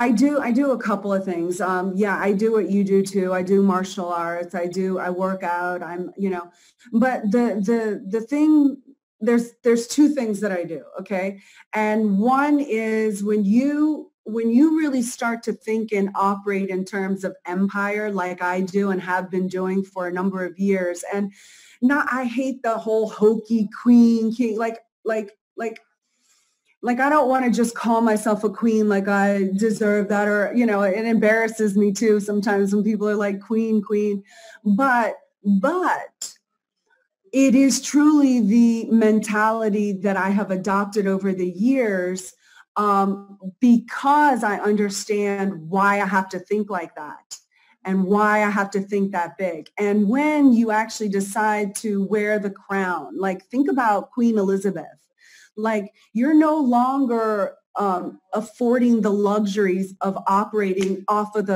I do a couple of things. Yeah, I do what you do too. I do martial arts. I work out. But the thing, there's two things that I do. Okay. And one is when you really start to think and operate in terms of empire, like I do and have been doing for a number of years. And I hate the whole hokey queen, king, like I don't want to just call myself a queen like I deserve that, or it embarrasses me too sometimes when people are like queen, queen. But it is truly the mentality that I have adopted over the years, because I understand why I have to think like that and why I have to think that big. And when you actually decide to wear the crown, like think about Queen Elizabeth. Like you're no longer affording the luxuries of operating off of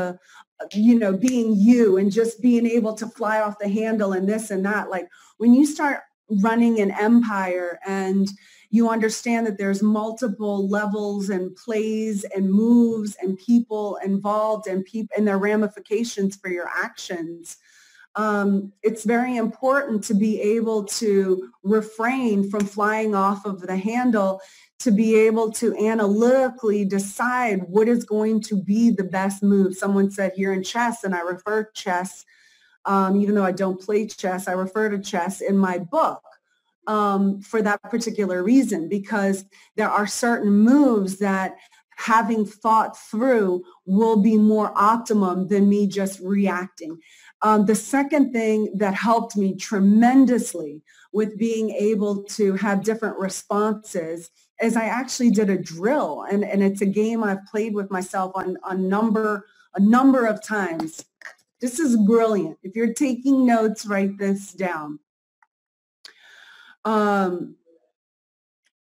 being you and just being able to fly off the handle and this and that. Like when you start running an empire and you understand that there's multiple levels and plays and moves and people involved and their ramifications for your actions, it's very important to be able to refrain from flying off of the handle, to be able to analytically decide what is going to be the best move. Someone said here in chess, and I refer to chess, even though I don't play chess, I refer to chess in my book for that particular reason, because there are certain moves that having thought through will be more optimum than me just reacting. The second thing that helped me tremendously with being able to have different responses is I actually did a drill, and it's a game I've played with myself on a number of times. This is brilliant. If you're taking notes, write this down.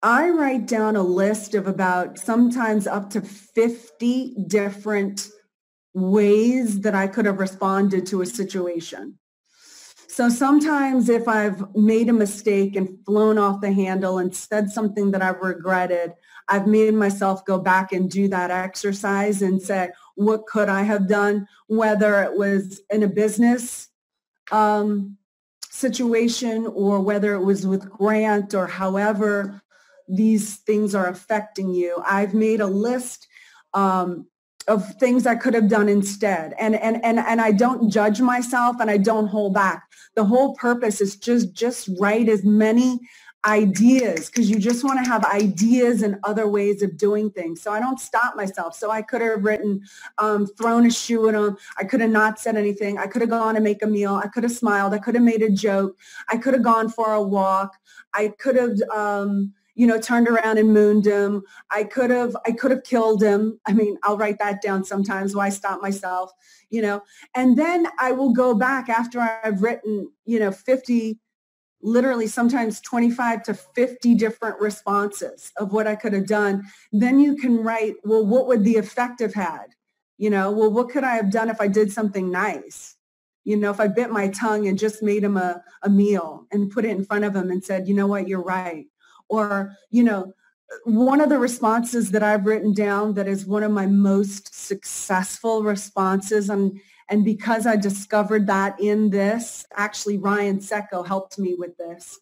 I write down a list of about sometimes up to 50 different ways that I could have responded to a situation. So sometimes if I've made a mistake and flown off the handle and said something that I've regretted, I've made myself go back and do that exercise and say, what could I have done? Whether it was in a business situation or whether it was with Grant or however these things are affecting you. I've made a list of things I could have done instead. And I don't judge myself and I don't hold back. The whole purpose is just write as many ideas, because you just want to have ideas and other ways of doing things. So I don't stop myself. So I could have written, thrown a shoe at him. I could have not said anything. I could have gone to make a meal. I could have smiled. I could have made a joke. I could have gone for a walk. I could have, turned around and mooned him. I could have killed him. I mean, I'll write that down sometimes. Why stop myself, and then I will go back after I've written, 50, literally sometimes 25 to 50 different responses of what I could have done. Then you can write, well, what would the effect have had? Well, what could I have done if I did something nice? If I bit my tongue and just made him a meal and put it in front of him and said, you know what, you're right. Or, one of the responses that I've written down that is one of my most successful responses, and because I discovered that in this, actually Ryan Secco helped me with this.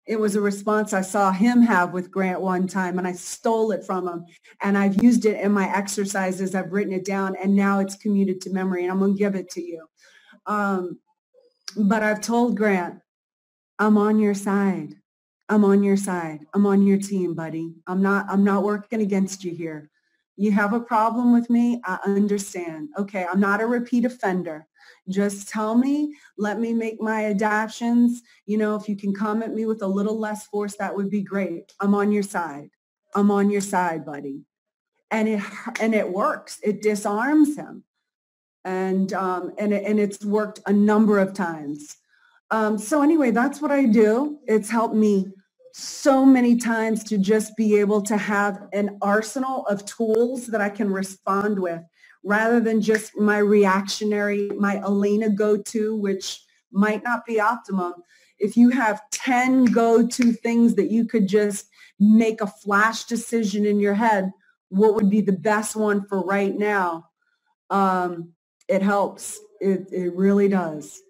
It was a response I saw him have with Grant one time, and I stole it from him, and I've used it in my exercises. I've written it down, and now it's commuted to memory, and I'm going to give it to you. But I've told Grant, I'm on your side. I'm on your side. I'm on your team, buddy. I'm not working against you here. You have a problem with me? I understand. Okay, I'm not a repeat offender. Just tell me, let me make my adaptations. If you can come at me with a little less force, that would be great. I'm on your side. I'm on your side, buddy. And it works. It disarms him. And it's worked a number of times. So anyway, that's what I do. It's helped me so many times to just be able to have an arsenal of tools that I can respond with, rather than just my reactionary, my Elena go-to, which might not be optimum. If you have 10 go-to things that you could just make a flash decision in your head, what would be the best one for right now, it helps. It really does.